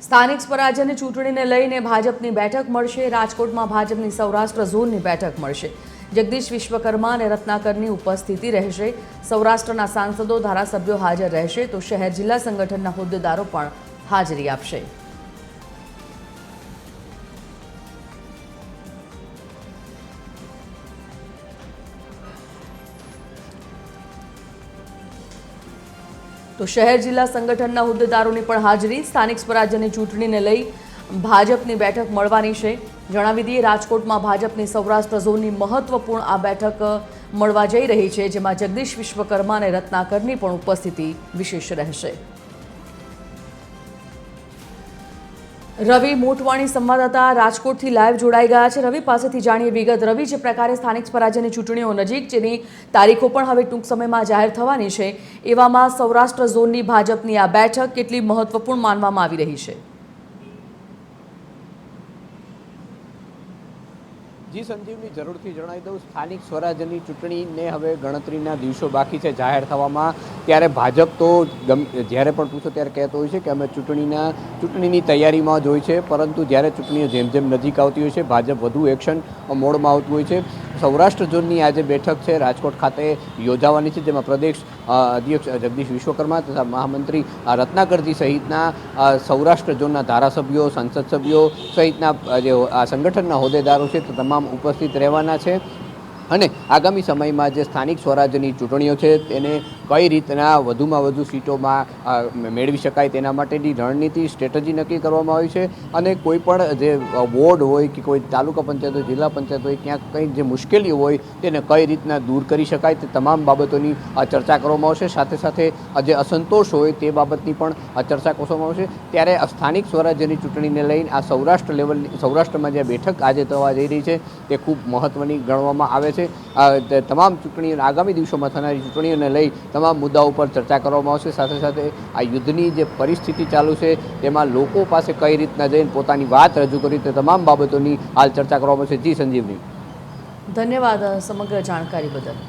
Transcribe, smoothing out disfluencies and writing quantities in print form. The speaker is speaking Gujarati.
સ્થાનિક સ્વરાજ્યની ચૂંટણીને લઈને ભાજપની બેઠક મળશે। રાજકોટમાં ભાજપની સૌરાષ્ટ્ર ઝોનની બેઠક મળશે। જગદીશ વિશ્વકર્મા અને રત્નાકરની ઉપસ્થિતિ રહેશે। સૌરાષ્ટ્રના સાંસદો ધારાસભ્યો હાજર રહેશે તો શહેર જિલ્લા સંગઠનના હોદ્દેદારો પણ હાજરી આપશે। તો શહેર જિલ્લા સંગઠનના હોદ્દેદારોની પણ હાજરી। સ્થાનિક સ્વરાજ્યની ચૂંટણીને લઈ ભાજપની બેઠક મળવાની છે। જણાવી દઈએ, રાજકોટમાં ભાજપની સૌરાષ્ટ્ર ઝોનની મહત્વપૂર્ણ આ બેઠક મળવા જઈ રહી છે, જેમાં જગદીશ વિશ્વકર્મા અને રત્નાકરની પણ ઉપસ્થિતિ વિશેષ રહેશે। રવિ મોટવાણી સંવાદદાતા રાજકોટથી લાઈવ જોડાઈ ગયા છે। રવિ પાસેથી જાણીએ વિગત। રવિ, જે પ્રકારે સ્થાનિક સ્વરાજ્યની ચૂંટણીઓ નજીક, જેની તારીખો પણ હવે ટૂંક સમયમાં જાહેર થવાની છે, એવામાં સૌરાષ્ટ્ર ઝોનની ભાજપની આ બેઠક કેટલી મહત્વપૂર્ણ માનવામાં આવી રહી છે? જી સંજીવની, જરૂરથી જણાવી દઉં, સ્થાનિક સ્વરાજ્યની ચૂંટણીને હવે ગણતરીના દિવસો બાકી છે જાહેર થવામાં। ત્યારે ભાજપ તો જ્યારે પણ પૂછો ત્યારે કહેતો હોય છે કે અમે ચૂંટણીની તૈયારીમાં જ હોય છે, પરંતુ જ્યારે ચૂંટણીઓ જેમ જેમ નજીક આવતી હોય છે ભાજપ વધુ એક્શન મોડમાં આવતું હોય છે। સૌરાષ્ટ્ર ઝોનની આજે બેઠક છે રાજકોટ ખાતે યોજાવાની છે, જેમાં પ્રદેશ અધ્યક્ષ જગદીશ વિશ્વકર્મા તથા મહામંત્રી રત્નાકરજી સહિતના સૌરાષ્ટ્ર ઝોનના ધારાસભ્યો, સંસદ સભ્યો સહિતના જે સંગઠનના હોદ્દેદારો છે તે તમામ ઉપસ્થિત રહેવાના છે। અને આગામી સમયમાં જે સ્થાનિક સ્વરાજ્યની ચૂંટણીઓ છે તેને કઈ રીતના વધુમાં વધુ સીટોમાં મેળવી શકાય તેના માટેની રણનીતિ, સ્ટ્રેટેજી નક્કી કરવામાં આવી છે। અને કોઈ પણ જે વોર્ડ હોય કે કોઈ તાલુકા પંચાયત હોય, જિલ્લા પંચાયત હોય, ક્યાંક કંઈ જે મુશ્કેલીઓ હોય તેને કઈ રીતના દૂર કરી શકાય તે તમામ બાબતોની ચર્ચા કરવામાં આવશે। સાથે સાથે જે અસંતોષ હોય તે બાબતની પણ ચર્ચા કરવામાં આવશે। ત્યારે સ્થાનિક સ્વરાજ્યની ચૂંટણીને લઈને આ સૌરાષ્ટ્રમાં જે બેઠક આજે થવા જઈ રહી છે તે ખૂબ મહત્ત્વની ગણવામાં આવે છે। તમામ ચૂંટણીઓ આગામી દિવસોમાં થનારી ચૂંટણીઓને લઈ તમામ મુદ્દાઓ પર ચર્ચા કરવામાં આવશે। સાથે સાથે આ યુદ્ધની જે પરિસ્થિતિ ચાલુ છે તેમાં લોકો પાસે કઈ રીતના જઈને પોતાની વાત રજૂ કરી તે તમામ બાબતોની હાલ ચર્ચા કરવામાં આવશે। જી સંજીવની, ધન્યવાદ સમગ્ર જાણકારી બદલ।